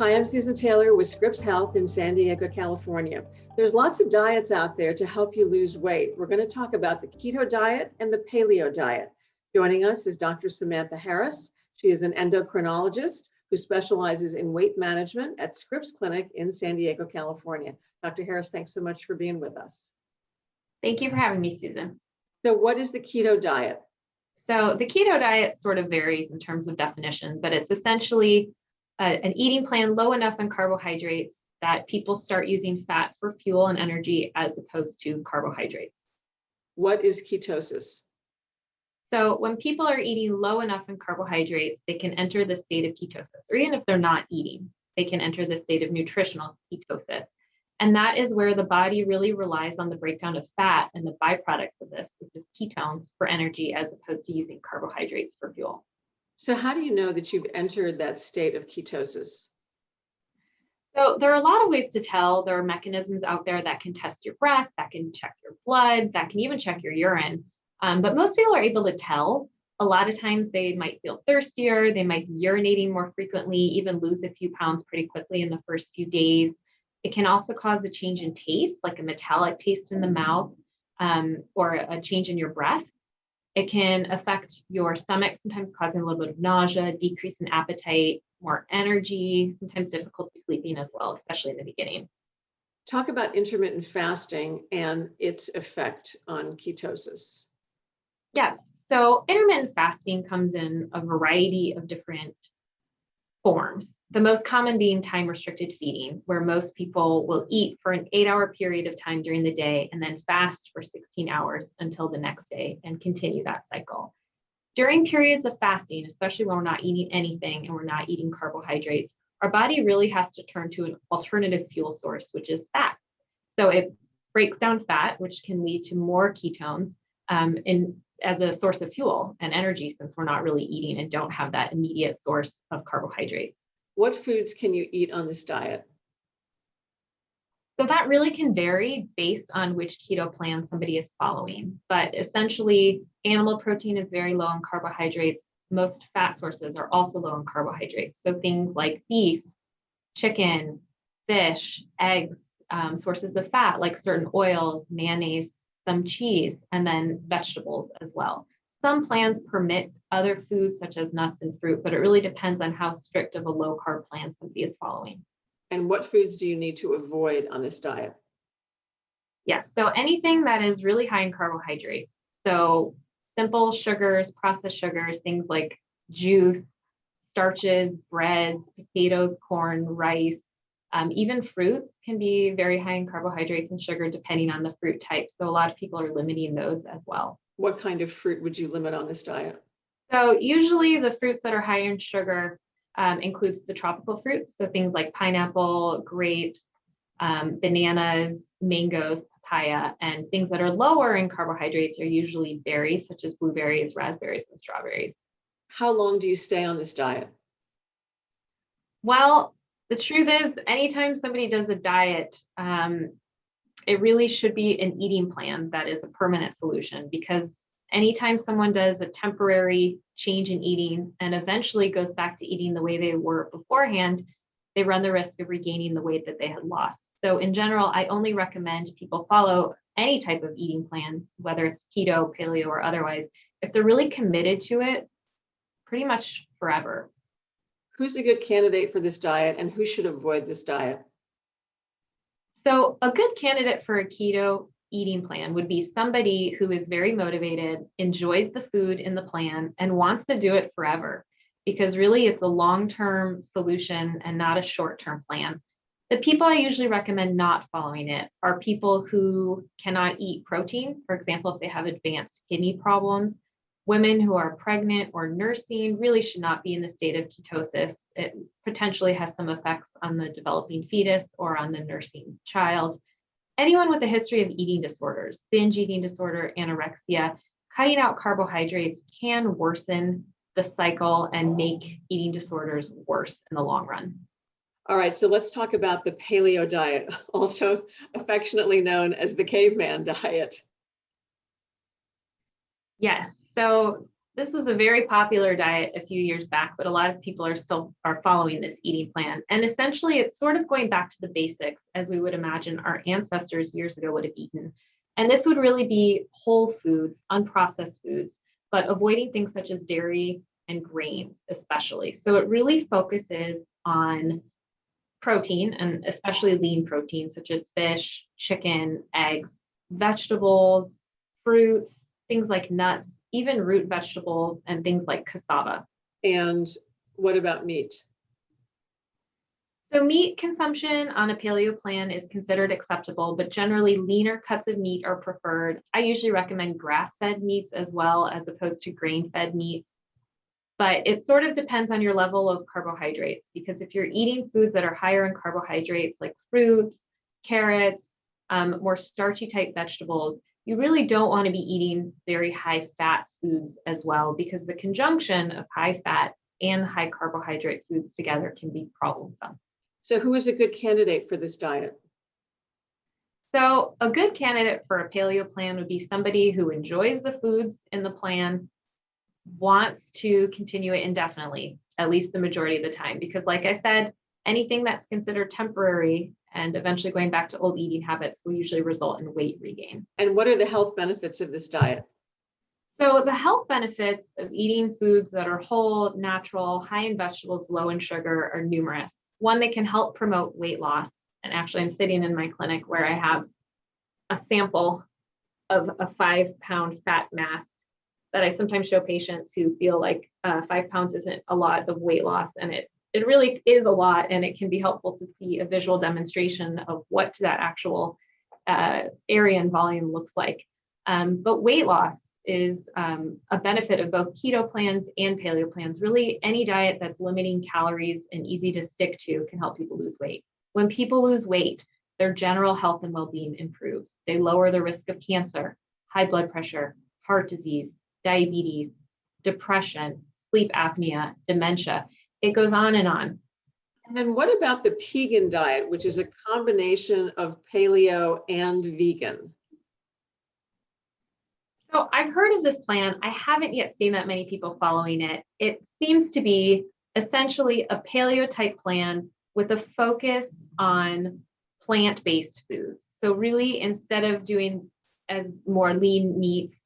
Hi, I'm Susan Taylor with Scripps Health in San Diego, California. There's lots of diets out there to help you lose weight. We're going to talk about the keto diet and the paleo diet. Joining us is Dr. Samantha Harris. She is an endocrinologist who specializes in weight management at Scripps Clinic in San Diego, California. Dr. Harris, thanks so much for being with us. Thank you for having me, Susan. So what is the keto diet? So the keto diet sort of varies in terms of definition, but it's essentially an eating plan low enough in carbohydrates that people start using fat for fuel and energy as opposed to carbohydrates. What is ketosis? So when people are eating low enough in carbohydrates, they can enter the state of ketosis, or even if they're not eating, they can enter the state of nutritional ketosis. And that is where the body really relies on the breakdown of fat and the byproducts of this, which is ketones, for energy as opposed to using carbohydrates for fuel. So how do you know that you've entered that state of ketosis? So there are a lot of ways to tell. There are mechanisms out there that can test your breath, that can check your blood, that can even check your urine. But most people are able to tell. A lot of times they might feel thirstier, they might be urinating more frequently, even lose a few pounds pretty quickly in the first few days. It can also cause a change in taste, like a metallic taste in the mouth, or a change in your breath. It can affect your stomach, sometimes causing a little bit of nausea, decrease in appetite, more energy, sometimes difficulty sleeping as well, especially in the beginning. Talk about intermittent fasting and its effect on ketosis. Yes, so intermittent fasting comes in a variety of different forms. The most common being time-restricted feeding, where most people will eat for an 8-hour period of time during the day and then fast for 16 hours until the next day and continue that cycle. During periods of fasting, especially when we're not eating anything and we're not eating carbohydrates, our body really has to turn to an alternative fuel source, which is fat. So it breaks down fat, which can lead to more ketones as a source of fuel and energy, since we're not really eating and don't have that immediate source of carbohydrates. What foods can you eat on this diet? So that really can vary based on which keto plan somebody is following. But essentially, animal protein is very low in carbohydrates. Most fat sources are also low in carbohydrates. So things like beef, chicken, fish, eggs, sources of fat like certain oils, mayonnaise, some cheese, and then vegetables as well. Some plans permit other foods such as nuts and fruit, but it really depends on how strict of a low carb plan somebody is following. And what foods do you need to avoid on this diet? Yes, so anything that is really high in carbohydrates. So simple sugars, processed sugars, things like juice, starches, breads, potatoes, corn, rice, even fruits can be very high in carbohydrates and sugar depending on the fruit type. So a lot of people are limiting those as well. What kind of fruit would you limit on this diet? So usually the fruits that are high in sugar includes the tropical fruits. So things like pineapple, grapes, bananas, mangoes, papaya, and things that are lower in carbohydrates are usually berries such as blueberries, raspberries, and strawberries. How long do you stay on this diet? Well, the truth is, anytime somebody does a diet, it really should be an eating plan that is a permanent solution, because anytime someone does a temporary change in eating and eventually goes back to eating the way they were beforehand, they run the risk of regaining the weight that they had lost. So in general, I only recommend people follow any type of eating plan, whether it's keto, paleo, or otherwise, if they're really committed to it, pretty much forever. Who's a good candidate for this diet and who should avoid this diet? So a good candidate for a keto eating plan would be somebody who is very motivated, enjoys the food in the plan, and wants to do it forever, because really it's a long-term solution and not a short-term plan. The people I usually recommend not following it are people who cannot eat protein. For example, if they have advanced kidney problems, women who are pregnant or nursing really should not be in the state of ketosis. It potentially has some effects on the developing fetus or on the nursing child. Anyone with a history of eating disorders, binge eating disorder, anorexia, cutting out carbohydrates can worsen the cycle and make eating disorders worse in the long run. All right, so let's talk about the paleo diet, also affectionately known as the caveman diet. Yes, so This was a very popular diet a few years back, but a lot of people are following this eating plan. And essentially, it's sort of going back to the basics as we would imagine our ancestors years ago would have eaten. And this would really be whole foods, unprocessed foods, but avoiding things such as dairy and grains, especially. So it really focuses on protein, and especially lean protein, such as fish, chicken, eggs, vegetables, fruits, things like nuts, even root vegetables, and things like cassava. And what about meat? So meat consumption on a paleo plan is considered acceptable, but generally leaner cuts of meat are preferred. I usually recommend grass-fed meats as well, as opposed to grain-fed meats. But it sort of depends on your level of carbohydrates, because if you're eating foods that are higher in carbohydrates, like fruits, carrots, more starchy type vegetables, you really don't want to be eating very high fat foods as well, because the conjunction of high fat and high carbohydrate foods together can be problemsome. So who is a good candidate for this diet? So a good candidate for a paleo plan would be somebody who enjoys the foods in the plan, wants to continue it indefinitely, at least the majority of the time, because like I said, anything that's considered temporary and eventually going back to old eating habits will usually result in weight regain. And what are the health benefits of this diet? So the health benefits of eating foods that are whole, natural, high in vegetables, low in sugar are numerous. One, they can help promote weight loss. And actually, I'm sitting in my clinic where I have a sample of a 5-pound fat mass that I sometimes show patients who feel like 5 pounds isn't a lot of weight loss. And it really is a lot. And it can be helpful to see a visual demonstration of what that actual area and volume looks like. But weight loss is a benefit of both keto plans and paleo plans. Really, any diet that's limiting calories and easy to stick to can help people lose weight. When people lose weight, their general health and well-being improves. They lower the risk of cancer, high blood pressure, heart disease, diabetes, depression, sleep apnea, dementia. It goes on and on. And then what about the pegan diet, which is a combination of paleo and vegan? So I've heard of this plan. I haven't yet seen that many people following it. It seems to be essentially a paleo type plan with a focus on plant-based foods. So really, instead of doing as more lean meats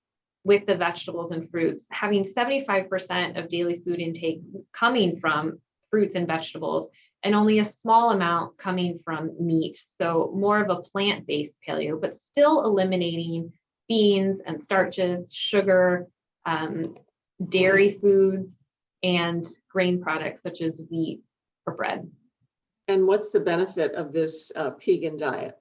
with the vegetables and fruits, having 75% of daily food intake coming from fruits and vegetables, and only a small amount coming from meat. So more of a plant-based paleo, but still eliminating beans and starches, sugar, dairy foods, and grain products such as wheat or bread. And what's the benefit of this pegan diet?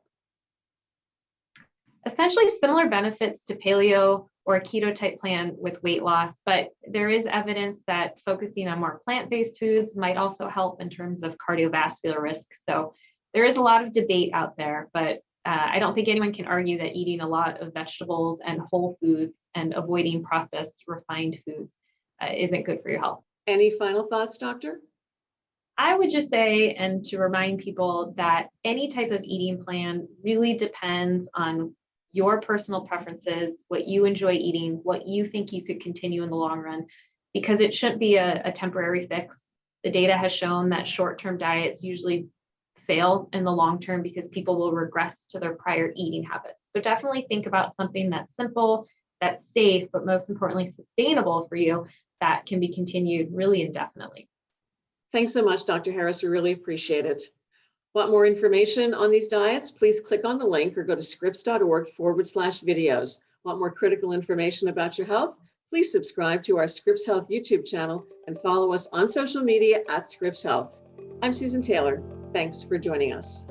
Essentially similar benefits to paleo or a keto type plan with weight loss, but there is evidence that focusing on more plant-based foods might also help in terms of cardiovascular risk. So there is a lot of debate out there, but I don't think anyone can argue that eating a lot of vegetables and whole foods and avoiding processed refined foods isn't good for your health. Any final thoughts, doctor? I would just say, and to remind people, that any type of eating plan really depends on your personal preferences, what you enjoy eating, what you think you could continue in the long run, because it shouldn't be a temporary fix. The data has shown that short-term diets usually fail in the long term because people will regress to their prior eating habits. So definitely think about something that's simple, that's safe, but most importantly, sustainable for you, that can be continued really indefinitely. Thanks so much, Dr. Harris. We really appreciate it. Want more information on these diets? Please click on the link or go to scripps.org/videos. Want more critical information about your health? Please subscribe to our Scripps Health YouTube channel and follow us on social media at Scripps Health. I'm Susan Taylor. Thanks for joining us.